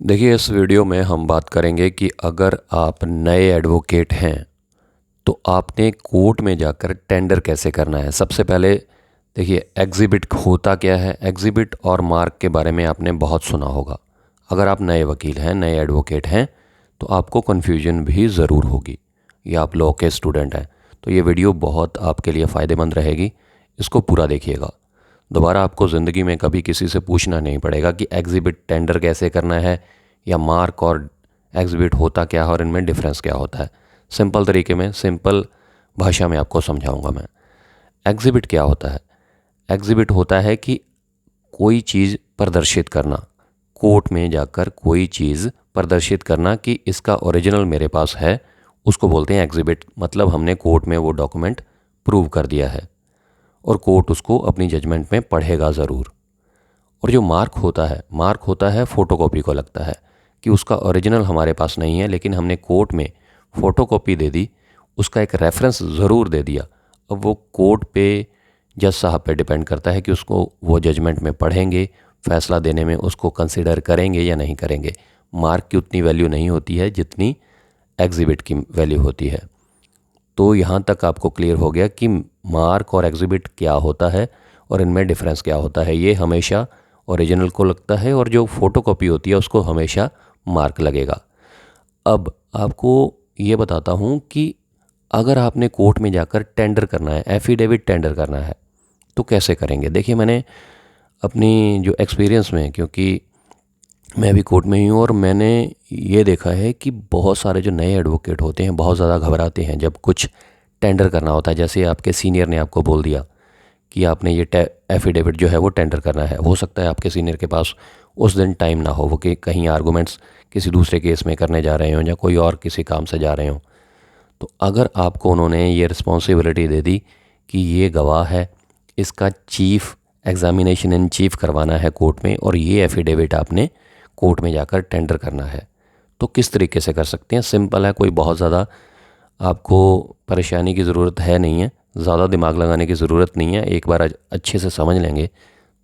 देखिए, इस वीडियो में हम बात करेंगे कि अगर आप नए एडवोकेट हैं तो आपने कोर्ट में जाकर टेंडर कैसे करना है। सबसे पहले देखिए, एग्जिबिट होता क्या है। एग्जिबिट और मार्क के बारे में आपने बहुत सुना होगा। अगर आप नए वकील हैं, नए एडवोकेट हैं, तो आपको कन्फ्यूजन भी ज़रूर होगी, या आप लॉ के स्टूडेंट हैं तो ये वीडियो बहुत आपके लिए फ़ायदेमंद रहेगी। इसको पूरा देखिएगा। दोबारा आपको ज़िंदगी में कभी किसी से पूछना नहीं पड़ेगा कि एग्जिबिट टेंडर कैसे करना है, या मार्क और एग्जिबिट होता क्या है और इनमें डिफरेंस क्या होता है। सिंपल तरीके में, सिंपल भाषा में आपको समझाऊंगा मैं। एग्जिबिट क्या होता है? एग्जिबिट होता है कि कोई चीज़ प्रदर्शित करना, कोर्ट में जाकर कोई चीज़ प्रदर्शित करना कि इसका ओरिजिनल मेरे पास है, उसको बोलते हैं एग्जिबिट। मतलब हमने कोर्ट में वो डॉक्यूमेंट प्रूव कर दिया है और कोर्ट उसको अपनी जजमेंट में पढ़ेगा ज़रूर। और जो मार्क होता है फ़ोटोकॉपी को लगता है कि उसका ओरिजिनल हमारे पास नहीं है, लेकिन हमने कोर्ट में फ़ोटोकॉपी दे दी, उसका एक रेफरेंस ज़रूर दे दिया। अब वो कोर्ट पे, जज साहब पे डिपेंड करता है कि उसको वो जजमेंट में पढ़ेंगे, फ़ैसला देने में उसको कंसिडर करेंगे या नहीं करेंगे। मार्क की उतनी वैल्यू नहीं होती है जितनी एग्जिबिट की वैल्यू होती है। तो यहाँ तक आपको क्लियर हो गया कि मार्क और एग्जिबिट क्या होता है और इनमें डिफरेंस क्या होता है। ये हमेशा ओरिजिनल को लगता है और जो फ़ोटोकॉपी होती है उसको हमेशा मार्क लगेगा। अब आपको ये बताता हूँ कि अगर आपने कोर्ट में जाकर टेंडर करना है, एफिडेविट टेंडर करना है, तो कैसे करेंगे। देखिए, मैंने अपनी जो एक्सपीरियंस में, क्योंकि मैं भी कोर्ट में ही हूँ, और मैंने ये देखा है कि बहुत सारे जो नए एडवोकेट होते हैं बहुत ज़्यादा घबराते हैं जब कुछ टेंडर करना होता है। जैसे आपके सीनियर ने आपको बोल दिया कि आपने ये एफिडेविट जो है वो टेंडर करना है। हो सकता है आपके सीनियर के पास उस दिन टाइम ना हो, वो कि कहीं आर्गूमेंट्स किसी दूसरे केस में करने जा रहे हों या कोई और किसी काम से जा रहे हों। तो अगर आपको उन्होंने ये रिस्पॉन्सिबिलिटी दे दी कि ये गवाह है, इसका चीफ एग्जामिनेशन इन चीफ करवाना है कोर्ट में, और ये एफिडेविट आपने कोर्ट में जाकर टेंडर करना है, तो किस तरीके से कर सकते हैं। सिंपल है, कोई बहुत ज़्यादा आपको परेशानी की ज़रूरत है नहीं है, ज़्यादा दिमाग लगाने की ज़रूरत नहीं है। एक बार अच्छे से समझ लेंगे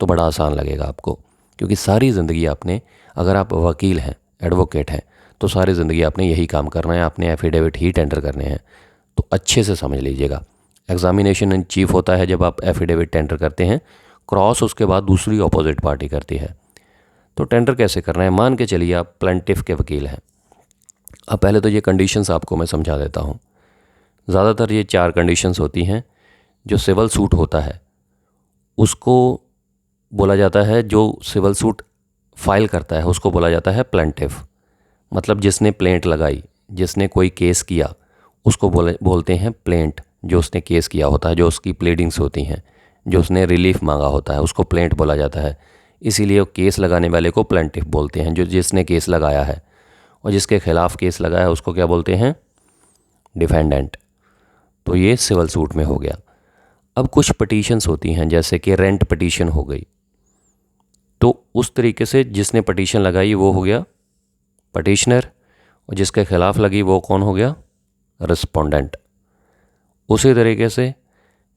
तो बड़ा आसान लगेगा आपको, क्योंकि सारी ज़िंदगी आपने, अगर आप वकील हैं, एडवोकेट हैं, तो सारी ज़िंदगी आपने यही काम करना है, आपने एफिडेविट ही टेंडर करने हैं। तो अच्छे से समझ लीजिएगा। एग्जामिनेशन इन चीफ होता है जब आप एफिडेविट टेंडर करते हैं, क्रॉस उसके बाद दूसरी अपोजिट पार्टी करती है। तो टेंडर कैसे करना है, मान के चलिए आप प्लेंटिफ के वकील हैं। अब पहले तो ये कंडीशंस आपको मैं समझा देता हूँ। ज़्यादातर ये 4 कंडीशंस होती हैं। जो सिविल सूट होता है उसको बोला जाता है, जो सिविल सूट फाइल करता है उसको बोला जाता है प्लेंटिफ। मतलब जिसने प्लेंट लगाई, जिसने कोई केस किया, उसको बोलते हैं प्लेंट। जो उसने केस किया होता है, जो उसकी प्लीडिंग्स होती हैं, जो उसने रिलीफ मांगा होता है, उसको प्लेंट बोला जाता है। इसीलिए वो केस लगाने वाले को प्लेंटिफ बोलते हैं। जो जिसने केस लगाया है और जिसके खिलाफ केस लगाया है उसको क्या बोलते हैं? डिफेंडेंट। तो ये सिविल सूट में हो गया। अब कुछ पटिशन्स होती हैं, जैसे कि रेंट पटिशन हो गई, तो उस तरीके से जिसने पटिशन लगाई वो हो गया पटिशनर, और जिसके खिलाफ लगी वो कौन हो गया? रिस्पोंडेंट। उसी तरीके से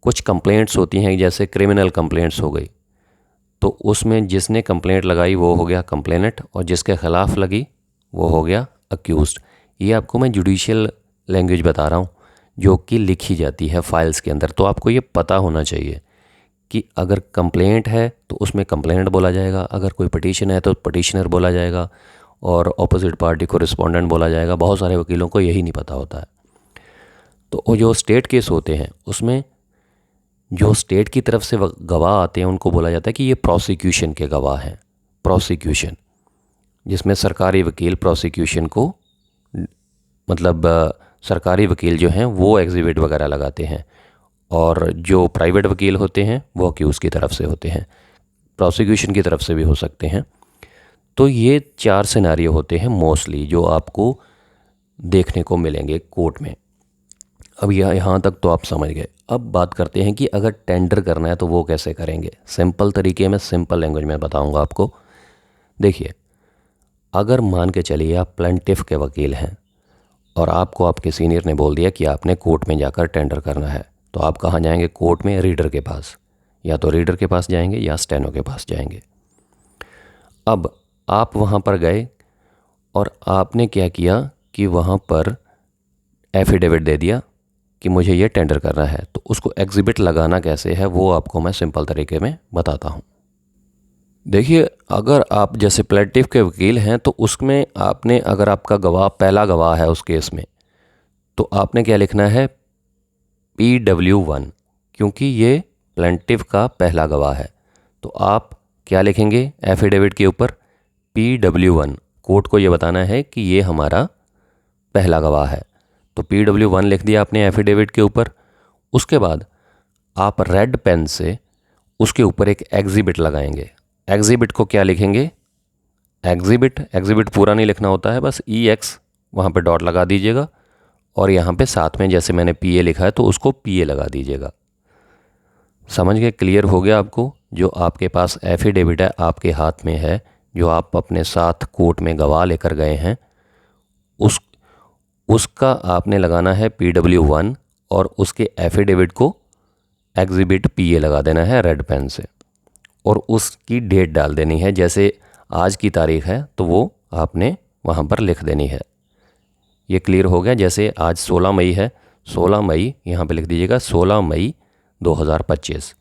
कुछ कंप्लेंट्स होती हैं, जैसे क्रिमिनल कंप्लेंट्स हो गई, तो उसमें जिसने कंप्लेंट लगाई वो हो गया कंप्लेनेंट, और जिसके खिलाफ लगी वो हो गया अक्यूज्ड। ये आपको मैं जुडिशियल लैंग्वेज बता रहा हूँ जो कि लिखी जाती है फाइल्स के अंदर। तो आपको ये पता होना चाहिए कि अगर कंप्लेंट है तो उसमें कंप्लेनेंट बोला जाएगा, अगर कोई पटिशन है तो पटिशनर बोला जाएगा, और ऑपोजिट पार्टी को रिस्पोंडेंट बोला जाएगा। बहुत सारे वकीलों को यही नहीं पता होता है। तो वो जो स्टेट केस होते हैं उसमें जो स्टेट की तरफ से गवाह आते हैं उनको बोला जाता है कि ये प्रोसिक्यूशन के गवाह हैं। प्रोसिक्यूशन, जिसमें सरकारी वकील प्रोसिक्यूशन को, मतलब सरकारी वकील जो हैं वो एग्जिबिट वगैरह लगाते हैं, और जो प्राइवेट वकील होते हैं वो अक्यूज़ की तरफ से होते हैं, प्रोसिक्यूशन की तरफ से भी हो सकते हैं। तो ये 4 सिनेरियो होते हैं मोस्टली जो आपको देखने को मिलेंगे कोर्ट में। अब यहाँ तक तो आप समझ गए। अब बात करते हैं कि अगर टेंडर करना है तो वो कैसे करेंगे। सिंपल तरीके में, सिंपल लैंग्वेज में बताऊंगा आपको। देखिए, अगर मान के चलिए आप प्लेंटिफ के वकील हैं और आपको आपके सीनियर ने बोल दिया कि आपने कोर्ट में जाकर टेंडर करना है, तो आप कहाँ जाएंगे? कोर्ट में रीडर के पास। या तो रीडर के पास जाएंगे या स्टेनो के पास जाएंगे। अब आप वहाँ पर गए और आपने क्या किया कि वहाँ पर एफिडेविट दे दिया कि मुझे ये टेंडर करना है। तो उसको एग्जिबिट लगाना कैसे है वो आपको मैं सिंपल तरीके में बताता हूँ। देखिए, अगर आप जैसे प्लेटिफ के वकील हैं तो उसमें आपने, अगर आपका गवाह पहला गवाह है उस केस में, तो आपने क्या लिखना है, PW1, क्योंकि ये प्लेंटिफ का पहला गवाह है। तो आप क्या लिखेंगे एफिडेविट के ऊपर, PW1। कोर्ट को ये बताना है कि ये हमारा पहला गवाह है। तो PW1 लिख दिया आपने एफिडेविट के ऊपर। उसके बाद आप रेड पेन से उसके ऊपर एक एग्जिबिट लगाएंगे। एग्जिबिट को क्या लिखेंगे, एग्जिबिट पूरा नहीं लिखना होता है, बस EX वहाँ पे डॉट लगा दीजिएगा और यहाँ पे साथ में जैसे मैंने PA लिखा है तो उसको PA लगा दीजिएगा। समझ गए, क्लियर हो गया आपको। जो आपके पास एफिडेविट है आपके हाथ में है, जो आप अपने साथ कोर्ट में गवाह लेकर गए हैं, उसका आपने लगाना है PW1 और उसके एफिडेविट को एग्जिबिट PA लगा देना है रेड पेन से और उसकी डेट डाल देनी है। जैसे आज की तारीख है तो वो आपने वहाँ पर लिख देनी है। ये क्लियर हो गया। जैसे आज 16 मई है, 16 मई यहाँ पे लिख दीजिएगा, 16 मई 2025।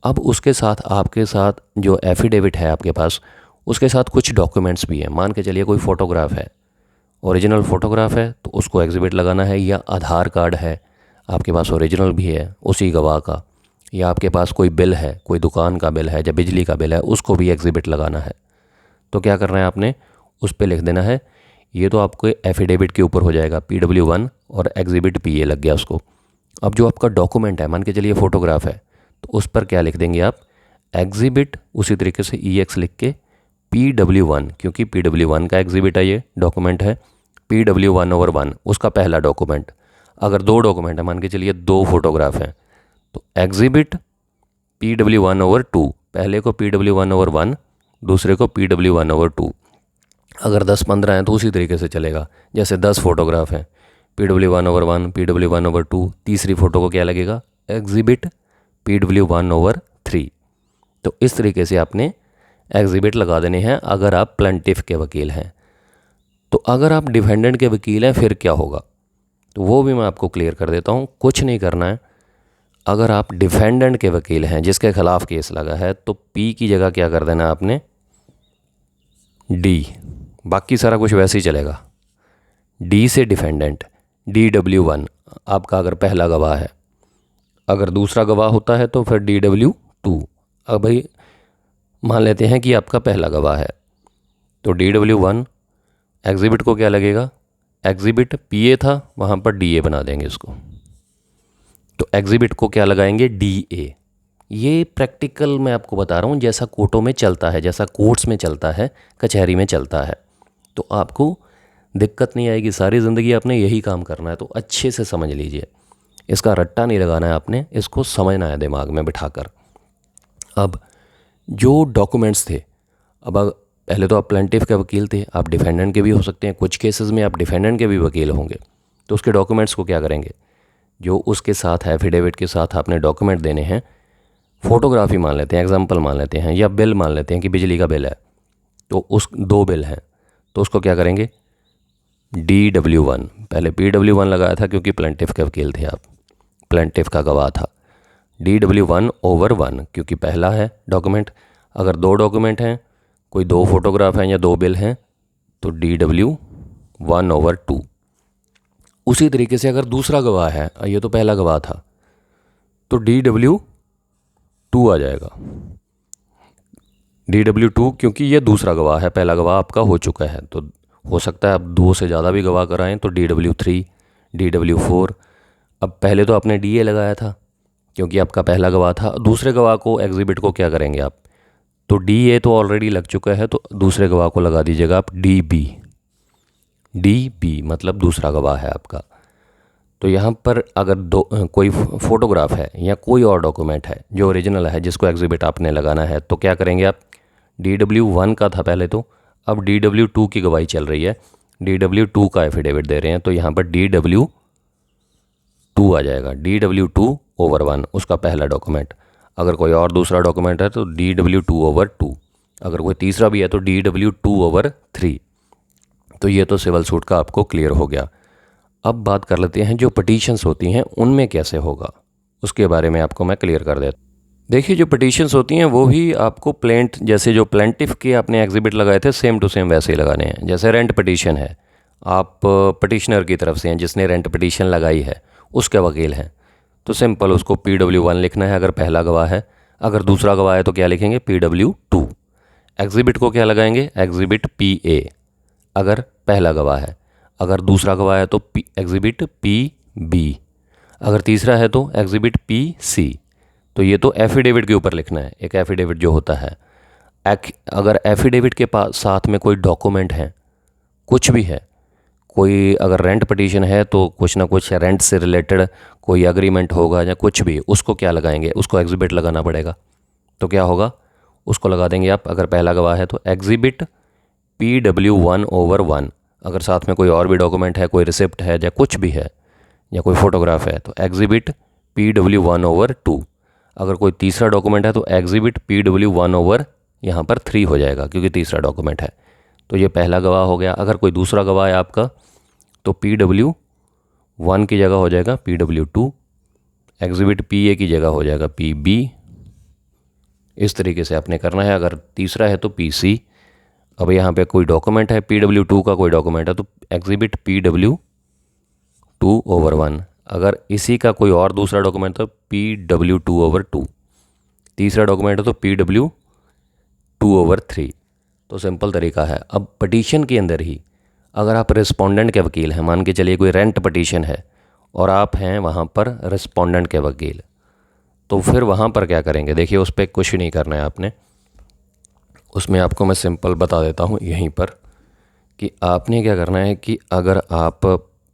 अब उसके साथ आपके साथ जो एफिडेविट है आपके पास, उसके साथ कुछ डॉक्यूमेंट्स भी हैं। मान के चलिए कोई फ़ोटोग्राफ है, ओरिजिनल फ़ोटोग्राफ है तो उसको एग्जिबिट लगाना है, या आधार कार्ड है आपके पास ओरिजिनल भी है उसी गवाह का, या आपके पास कोई बिल है, कोई दुकान का बिल है या बिजली का बिल है, उसको भी एग्जिबिट लगाना है। तो क्या करना है आपने, उस पर लिख देना है। ये तो आपको एफिडेविट के ऊपर हो जाएगा, PW1 और एग्जिबिट PA लग गया उसको। अब जो आपका डॉक्यूमेंट है, मान के चलिए फ़ोटोग्राफ है, तो उस पर क्या लिख देंगे आप, एग्जिबिट, उसी तरीके से EX लिख के PW1, क्योंकि PW1 का एग्जिबिट है, ये डॉक्यूमेंट है, PW1/1 उसका पहला डॉक्यूमेंट। अगर दो डॉक्यूमेंट है, मान के चलिए दो फोटोग्राफ हैं, तो एग्जिबिट PW1/2, पहले को PW1/1, दूसरे को PW1/2। अगर 10-15 हैं तो उसी तरीके से चलेगा। जैसे 10 फोटोग्राफ हैं, PW1/1, PW1/2, तीसरी फ़ोटो को क्या लगेगा, एग्जिबिट PW1/3। तो इस तरीके से आपने एग्जिबिट लगा देने हैं अगर आप प्लेंटिफ के वकील हैं। तो अगर आप डिफेंडेंट के वकील हैं फिर क्या होगा, तो वो भी मैं आपको क्लियर कर देता हूँ। कुछ नहीं करना है। अगर आप डिफेंडेंट के वकील हैं जिसके खिलाफ केस लगा है, तो P की जगह क्या कर देना आपने, D। बाकी सारा कुछ वैसे ही चलेगा। D से डिफेंडेंट, DW1 आपका अगर पहला गवाह है, अगर दूसरा गवाह होता है तो फिर DW2। अब भाई मान लेते हैं कि आपका पहला गवाह है, तो DW1 एग्जिबिट को क्या लगेगा, एग्जिबिट PA था, वहाँ पर DA बना देंगे इसको। तो एग्जिबिट को क्या लगाएंगे, DA। ये प्रैक्टिकल मैं आपको बता रहा हूँ, जैसा कोर्टों में चलता है, जैसा कोर्ट्स में चलता है, कचहरी में चलता है, तो आपको दिक्कत नहीं आएगी। सारी ज़िंदगी आपने यही काम करना है, तो अच्छे से समझ लीजिए। इसका रट्टा नहीं लगाना है आपने, इसको समझना है दिमाग में बिठाकर। अब जो डॉक्यूमेंट्स थे, पहले तो आप प्लेंटिफ के वकील थे, आप डिफेंडेंट के भी हो सकते हैं, कुछ केसेस में आप डिफेंडेंट के भी वकील होंगे। तो उसके डॉक्यूमेंट्स को क्या करेंगे, जो उसके साथ एफिडेविट के साथ आपने डॉक्यूमेंट देने हैं, फ़ोटोग्राफी मान लेते हैं, एग्जांपल मान लेते हैं, या बिल मान लेते हैं कि बिजली का बिल है, तो उस दो बिल हैं, तो उसको क्या करेंगे, DW1। पहले PW1 लगाया था क्योंकि प्लेंटिफ के वकील थे आप, प्लेंटिफ का गवाह था। DW1/1 क्योंकि पहला है डॉक्यूमेंट। अगर दो डॉक्यूमेंट हैं, कोई दो फोटोग्राफ हैं या दो बिल हैं, तो DW1/2। उसी तरीके से अगर दूसरा गवाह है, ये तो पहला गवाह था, तो DW2 आ जाएगा। DW2 क्योंकि ये दूसरा गवाह है, पहला गवाह आपका हो चुका है, तो हो सकता है आप दो से ज़्यादा भी गवाह कराएं, तो DW3, DW4। अब पहले तो आपने DA लगाया था क्योंकि आपका पहला गवाह था, दूसरे गवाह को एग्जिबिट को क्या करेंगे आप, तो DA तो ऑलरेडी लग चुका है, तो दूसरे गवाह को लगा दीजिएगा आप DB मतलब दूसरा गवाह है आपका। तो यहाँ पर अगर कोई फ़ोटोग्राफ है या कोई और डॉक्यूमेंट है जो ओरिजिनल है जिसको एग्जिबिट आपने लगाना है, तो क्या करेंगे आप, DW1 का था पहले तो, अब DW2 की गवाही चल रही है, DW2 का एफिडेविट दे रहे हैं, तो यहाँ पर DW2 आ जाएगा, DW2/1 उसका पहला डॉक्यूमेंट। अगर कोई और दूसरा डॉक्यूमेंट है तो DW2/2, अगर कोई तीसरा भी है तो DW2/3। तो ये तो सिविल सूट का आपको क्लियर हो गया। अब बात कर लेते हैं जो पटिशन्स होती हैं उनमें कैसे होगा, उसके बारे में आपको मैं क्लियर कर देता हूँ। देखिए जो पटिशन्स होती हैं वो भी आपको प्लेंट, जैसे जो प्लेंटिफ के आपने एग्जिबिट लगाए थे सेम टू सेम वैसे ही लगाने हैं। जैसे रेंट पटिशन है, आप पटिशनर की तरफ से हैं जिसने रेंट पटिशन लगाई है, उसके वकील हैं, तो सिंपल उसको PW1 लिखना है अगर पहला गवाह है। अगर दूसरा गवाह है तो क्या लिखेंगे, PW2। एग्जिबिट को क्या लगाएंगे, एग्जिबिट PA अगर पहला गवाह है। अगर दूसरा गवाह है तो एग्जिबिट PB। अगर तीसरा है तो एग्जिबिट PC। तो ये तो एफिडेविट के ऊपर लिखना है, एक एफिडेविट जो होता है। अगर एफिडेविट के पास साथ में कोई डॉक्यूमेंट है, कुछ भी है, कोई अगर रेंट पटिशन है तो कुछ ना कुछ रेंट से रिलेटेड कोई एग्रीमेंट होगा या कुछ भी, उसको क्या लगाएंगे, उसको एग्जिबिट लगाना पड़ेगा। तो क्या होगा, उसको लगा देंगे आप, अगर पहला गवाह है तो एग्जिबिट PW1/1। अगर साथ में कोई और भी डॉक्यूमेंट है, कोई रिसिप्ट है या कुछ भी है या कोई फ़ोटोग्राफ है तो एग्जिबिट PW1/2। अगर कोई तीसरा डॉक्यूमेंट है तो एग्जिबिट PW1 यहाँ पर 3 हो जाएगा क्योंकि तीसरा डॉक्यूमेंट है। तो ये पहला गवाह हो गया। अगर कोई दूसरा गवाह है आपका तो PW1 की जगह हो जाएगा PW2, एग्जिबिट PA की जगह हो जाएगा PB। इस तरीके से आपने करना है। अगर तीसरा है तो PC। अब यहाँ पे कोई डॉक्यूमेंट है PW2 का, कोई डॉक्यूमेंट है तो एग्जिबिट PW2/1। अगर इसी का कोई और दूसरा डॉक्यूमेंट तो PW2/2। तीसरा डॉक्यूमेंट है तो PW2/3। तो सिंपल तरीका है। अब पटिशन के अंदर ही अगर आप रिस्पोंडेंट के वकील हैं, मान के चलिए कोई रेंट पटिशन है और आप हैं वहाँ पर रिस्पोंडेंट के वकील, तो फिर वहाँ पर क्या करेंगे, देखिए उस पर कुछ नहीं करना है आपने। उसमें आपको मैं सिंपल बता देता हूँ यहीं पर कि आपने क्या करना है कि अगर आप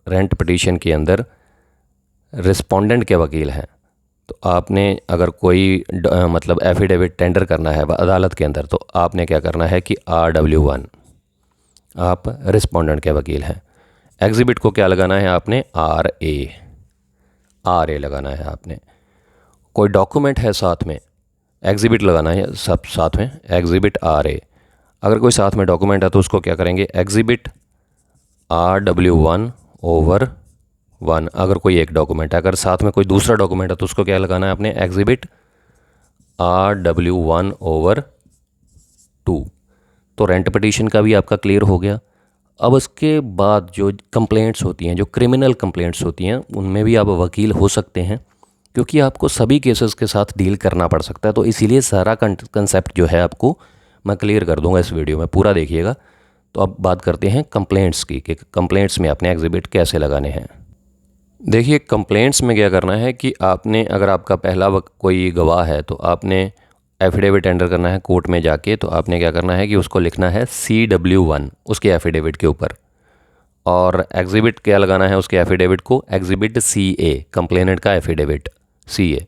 रेंट पटिशन के अंदर रिस्पोंडेंट के वकील हैं तो आपने अगर कोई मतलब एफिडेविट टेंडर करना है अदालत के अंदर, तो आपने क्या करना है कि RW1, आप रिस्पोंडेंट के वकील हैं। एग्जिबिट को क्या लगाना है आपने, RA लगाना है आपने। कोई डॉक्यूमेंट है साथ में, एग्जिबिट लगाना है सब साथ में, एग्जिबिट RA। अगर कोई साथ में डॉक्यूमेंट है तो उसको क्या करेंगे, एग्जिबिट RW1/1। अगर कोई एक डॉक्यूमेंट है, अगर साथ में कोई दूसरा डॉक्यूमेंट है तो उसको क्या लगाना है आपने, एग्जिबिट RW1/2। तो रेंट पटिशन का भी आपका क्लियर हो गया। अब उसके बाद जो कंप्लेंट्स होती हैं, जो क्रिमिनल कंप्लेंट्स होती हैं, उनमें भी आप वकील हो सकते हैं क्योंकि आपको सभी केसेस के साथ डील करना पड़ सकता है। तो इसीलिए सारा कंसेप्ट जो है आपको मैं क्लियर कर दूंगा इस वीडियो में, पूरा देखिएगा। तो अब बात करते हैं कंप्लेंट्स की कि कंप्लेंट्स में आपने एग्जिबिट कैसे लगाने हैं। देखिए कंप्लेंट्स में क्या करना है कि आपने, अगर आपका पहला कोई गवाह है तो आपने एफिडेविट टेंडर करना है कोर्ट में जाके। तो आपने क्या करना है कि उसको लिखना है CW1 उसके एफिडेविट के ऊपर, और एग्जिबिट क्या लगाना है उसके एफिडेविट को, एग्जिबिट CA, कंप्लेनेंट का एफिडेविट CA।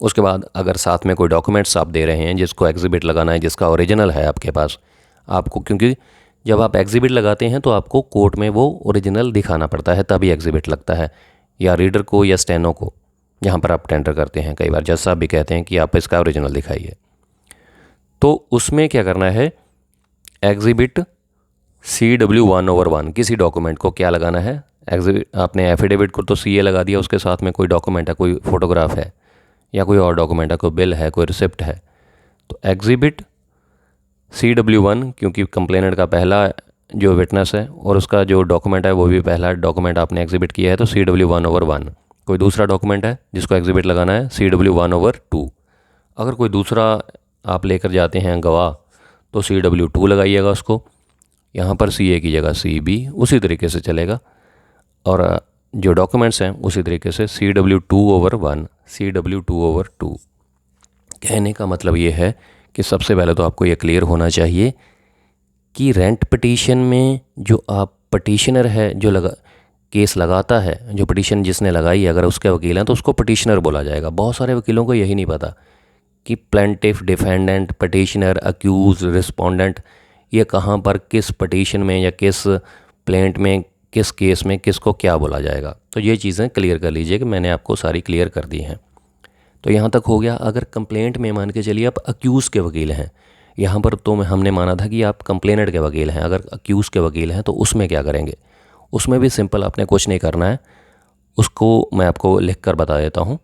उसके बाद अगर साथ में कोई डॉक्यूमेंट्स आप दे रहे हैं जिसको एग्जिबिट लगाना है, जिसका ओरिजिनल है आपके पास, आपको, क्योंकि जब आप एग्जिबिट लगाते हैं तो आपको कोर्ट में वो ओरिजिनल दिखाना पड़ता है तभी एग्जिबिट लगता है, या रीडर को या स्टेनो को, जहाँ पर आप टेंडर करते हैं। कई बार जज साहब भी कहते हैं कि आप इसका ओरिजिनल दिखाइए। तो उसमें क्या करना है, एग्जिबिट CW1/1 किसी डॉक्यूमेंट को क्या लगाना है, एग्जिबिट, आपने एफिडेविट को तो CA लगा दिया, उसके साथ में कोई डॉक्यूमेंट है, कोई फ़ोटोग्राफ है या कोई और डॉक्यूमेंट है, कोई बिल है, कोई रिसिप्ट है, तो एग्जिबिट CW1, क्योंकि कंप्लेनेंट का पहला जो विटनेस है और उसका जो डॉक्यूमेंट है वो भी पहला डॉक्यूमेंट आपने एग्जिबिट किया है, तो CW1/1। कोई दूसरा डॉक्यूमेंट है जिसको एग्जिबिट लगाना है, CW1/2। अगर कोई दूसरा आप लेकर जाते हैं गवाह तो CW2 लगाइएगा उसको, यहाँ पर CA की जगह CB, उसी तरीके से चलेगा। और जो डॉक्यूमेंट्स हैं उसी तरीके से CW2/1, CW2/2। कहने का मतलब ये है कि सबसे पहले तो आपको ये क्लियर होना चाहिए कि रेंट पटिशन में जो आप पटिशनर है, जो केस लगाता है, जो पटिशन जिसने लगाई है, अगर उसके वकील हैं तो उसको पटिशनर बोला जाएगा। बहुत सारे वकीलों को यही नहीं पता कि plaintiff, defendant, petitioner, accused, respondent, ये कहाँ पर किस पटिशन में या किस प्लेंट में, किस केस में किसको क्या बोला जाएगा। तो ये चीज़ें क्लियर कर लीजिए कि मैंने आपको सारी क्लियर कर दी हैं। तो यहाँ तक हो गया। अगर कंप्लेंट में मान के चलिए आप अक्यूज़ के वकील हैं यहाँ पर तो हमने माना था कि आप कंप्लेनेंट के वकील हैं, अगर अक्यूज़ के वकील हैं तो उसमें क्या करेंगे। उसमें भी सिंपल आपने कुछ नहीं करना है, उसको मैं आपको लिख कर बता देता हूँ।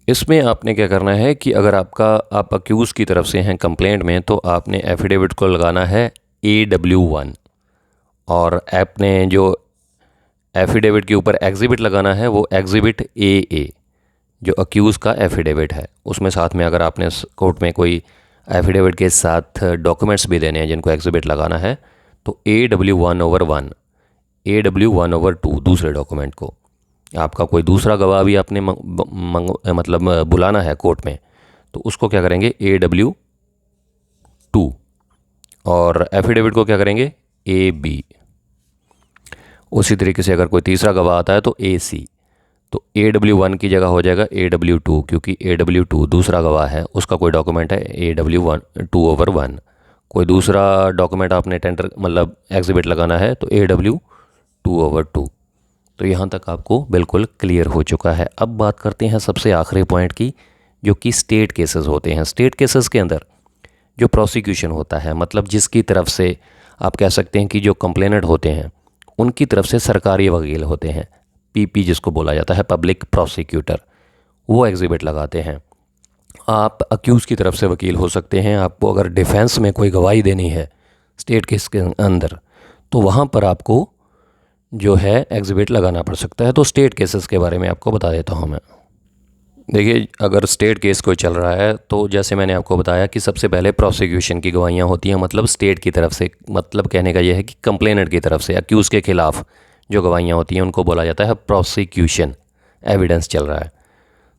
इसमें आपने क्या करना है कि अगर आप अक्यूज़ की तरफ से हैं कंप्लेंट में, तो आपने एफिडेविट को लगाना है AW1, और आपने जो एफिडेविट के ऊपर एग्जिबिट लगाना है वो एग्जिबिट AA, जो अक्यूज़ का एफिडेविट है। उसमें साथ में अगर आपने कोर्ट में कोई एफिडेविट के साथ डॉक्यूमेंट्स भी देने हैं जिनको एग्जिबिट लगाना है, तो AW1/1, AW1/2 दूसरे डॉक्यूमेंट को। आपका कोई दूसरा गवाह भी आपने मतलब बुलाना है कोर्ट में, तो उसको क्या करेंगे AW2, और एफिडेविट को क्या करेंगे AB। उसी तरीके से अगर कोई तीसरा गवाह आता है तो AC, तो AW1 की जगह हो जाएगा AW2, क्योंकि AW2 दूसरा गवाह है, उसका कोई डॉक्यूमेंट है AW2/1। कोई दूसरा डॉक्यूमेंट आपने टेंडर मतलब एग्जिबिट लगाना है तो AW2/2। तो यहाँ तक आपको बिल्कुल क्लियर हो चुका है। अब बात करते हैं सबसे आखिरी पॉइंट की, जो कि स्टेट केसेस होते हैं। स्टेट केसेस के अंदर जो प्रोसिक्यूशन होता है, मतलब जिसकी तरफ से आप कह सकते हैं कि जो कंप्लेनेंट होते हैं उनकी तरफ से सरकारी वकील होते हैं, PP जिसको बोला जाता है, पब्लिक प्रोसिक्यूटर, वो एग्जिबिट लगाते हैं। आप अक्यूज़ की तरफ से वकील हो सकते हैं। आपको अगर डिफेंस में कोई गवाही देनी है स्टेट केस के अंदर, तो वहाँ पर आपको जो है एग्जिबिट लगाना पड़ सकता है। तो स्टेट केसेस के बारे में आपको बता देता हूँ मैं। देखिए, अगर स्टेट केस कोई चल रहा है तो जैसे मैंने आपको बताया कि सबसे पहले प्रोसिक्यूशन की गवाहियाँ होती हैं, मतलब स्टेट की तरफ से, मतलब कहने का यह है कि कंप्लेनेंट की तरफ से अक्यूज़ के खिलाफ जो गवाहियाँ होती हैं उनको बोला जाता है प्रोसिक्यूशन। एविडेंस चल रहा है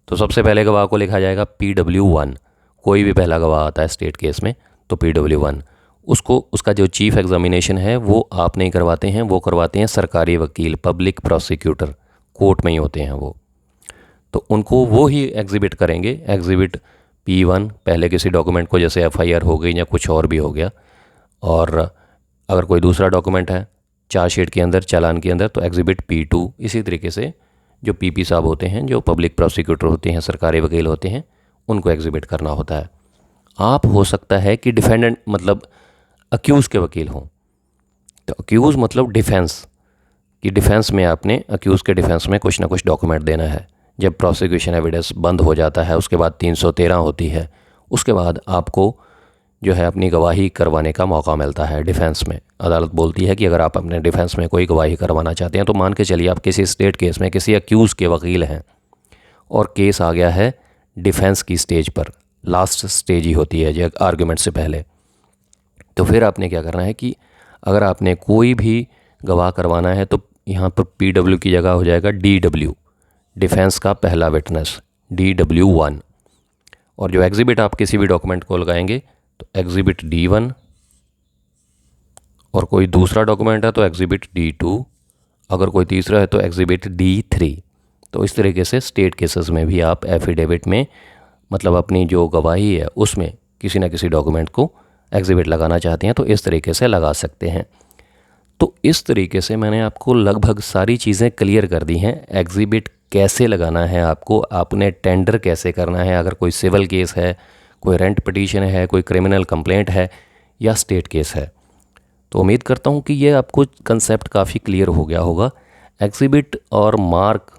तो सबसे पहले गवाह को लिखा जाएगा PW1। कोई भी पहला गवाह आता है स्टेट केस में तो PW1, उसको उसका जो चीफ़ एग्जामिनेशन है वो आप नहीं करवाते हैं, वो करवाते हैं सरकारी वकील, पब्लिक प्रोसिक्यूटर, कोर्ट में ही होते हैं वो। तो उनको वो ही एग्जिबिट करेंगे, एग्जिबिट P1 पहले किसी डॉक्यूमेंट को, जैसे FIR हो गई या कुछ और भी हो गया। और अगर कोई दूसरा डॉक्यूमेंट है चार्जशीट के अंदर, चालान के अंदर, तो एग्जिबिट P2। इसी तरीके से जो PP साहब होते हैं, जो पब्लिक प्रोसिक्यूटर होते हैं, सरकारी वकील होते हैं, उनको एग्जिबिट करना होता है। आप हो सकता है कि डिफेंडेंट मतलब अक्यूज़ के वकील हों, तो अक्यूज़ मतलब डिफेंस कि डिफेंस में आपने अक्यूज़ के डिफेंस में कुछ ना कुछ डॉक्यूमेंट देना है। जब प्रोसिक्यूशन एविडेंस बंद हो जाता है उसके बाद 313 होती है, उसके बाद आपको जो है अपनी गवाही करवाने का मौका मिलता है डिफेंस में। अदालत बोलती है कि अगर आप अपने डिफेंस में कोई गवाही करवाना चाहते हैं, तो मान के चलिए आप किसी स्टेट केस में किसी अक्यूज़ के वकील हैं और केस आ गया है डिफेंस की स्टेज पर, लास्ट स्टेज ही होती है जो आर्गूमेंट से पहले। तो फिर आपने क्या करना है कि अगर आपने कोई भी गवाह करवाना है तो यहाँ पर PW की जगह हो जाएगा DW, डिफेंस का पहला विटनेस, DW1। और जो एग्जिबिट आप किसी भी डॉक्यूमेंट को लगाएंगे तो एग्जिबिट D1, और कोई दूसरा डॉक्यूमेंट है तो एग्जिबिट D2, अगर कोई तीसरा है तो एग्जिबिट D3। तो इस तरीके से स्टेट केसेस में भी आप एफिडेविट में मतलब अपनी जो गवाही है उसमें किसी न किसी डॉक्यूमेंट को एग्जिबिट लगाना चाहते हैं तो इस तरीके से लगा सकते हैं। तो इस तरीके से मैंने आपको लगभग सारी चीज़ें क्लियर कर दी हैं। एग्जिबिट कैसे लगाना है आपको, आपने टेंडर कैसे करना है, अगर कोई सिविल केस है, कोई रेंट पिटीशन है, कोई क्रिमिनल कंप्लेंट है या स्टेट केस है। तो उम्मीद करता हूँ कि ये आपको कंसेप्ट काफ़ी क्लियर हो गया होगा। एग्जिबिट और मार्क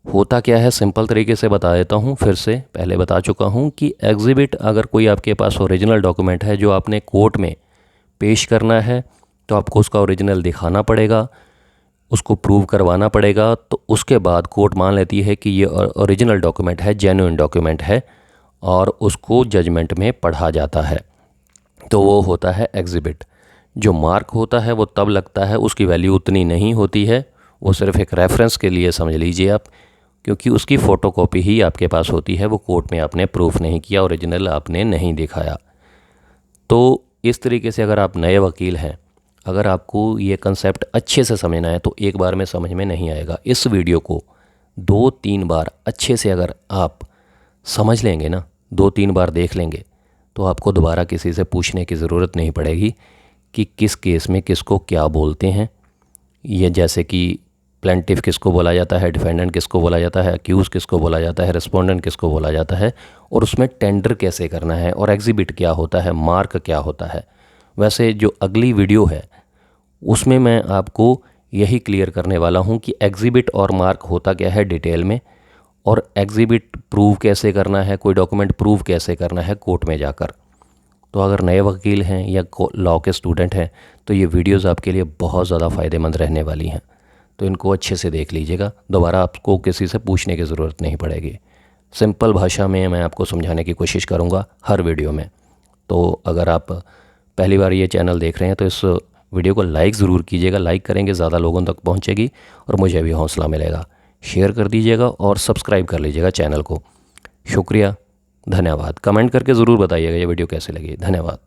होता क्या है, सिंपल तरीके से बता देता हूँ। फिर से पहले बता चुका हूँ कि एग्जिबिट अगर कोई आपके पास ओरिजिनल डॉक्यूमेंट है जो आपने कोर्ट में पेश करना है, तो आपको उसका ओरिजिनल दिखाना पड़ेगा, उसको प्रूव करवाना पड़ेगा। तो उसके बाद कोर्ट मान लेती है कि ये ओरिजिनल डॉक्यूमेंट है, जेन्युइन डॉक्यूमेंट है, और उसको जजमेंट में पढ़ा जाता है, तो वो होता है एग्जिबिट। जो मार्क होता है वो तब लगता है, उसकी वैल्यू उतनी नहीं होती है, वो सिर्फ एक रेफरेंस के लिए समझ लीजिए आप, क्योंकि उसकी फ़ोटोकॉपी ही आपके पास होती है, वो कोर्ट में आपने प्रूफ नहीं किया, ओरिजिनल आपने नहीं दिखाया। तो इस तरीके से अगर आप नए वकील हैं, अगर आपको ये कंसेप्ट अच्छे से समझना है तो एक बार में समझ में नहीं आएगा। इस वीडियो को 2-3 बार अच्छे से अगर आप समझ लेंगे ना, 2-3 बार देख लेंगे, तो आपको दोबारा किसी से पूछने की ज़रूरत नहीं पड़ेगी कि किस केस में किसको क्या बोलते हैं। ये जैसे कि प्लेंटिफ किसको बोला जाता है, डिफेंडेंट किसको बोला जाता है, अक्यूज किसको बोला जाता है, रिस्पोंडेंट किसको बोला जाता है, और उसमें टेंडर कैसे करना है, और एग्जिबिट क्या होता है, मार्क क्या होता है। वैसे जो अगली वीडियो है उसमें मैं आपको यही क्लियर करने वाला हूँ कि एग्जिबिट और मार्क होता क्या है डिटेल में, और एग्जिबिट प्रूव कैसे करना है, कोई डॉक्यूमेंट प्रूव कैसे करना है कोर्ट में जाकर। तो अगर नए वकील हैं या लॉ के स्टूडेंट हैं तो ये वीडियोस आपके लिए बहुत ज़्यादा फ़ायदेमंद रहने वाली हैं, तो इनको अच्छे से देख लीजिएगा। दोबारा आपको किसी से पूछने की ज़रूरत नहीं पड़ेगी। सिंपल भाषा में मैं आपको समझाने की कोशिश करूँगा हर वीडियो में। तो अगर आप पहली बार ये चैनल देख रहे हैं तो इस वीडियो को लाइक ज़रूर कीजिएगा। लाइक करेंगे ज़्यादा लोगों तक पहुँचेगी और मुझे भी हौसला मिलेगा। शेयर कर दीजिएगा और सब्सक्राइब कर लीजिएगा चैनल को। शुक्रिया, धन्यवाद। कमेंट करके ज़रूर बताइएगा ये वीडियो कैसे लगी। धन्यवाद।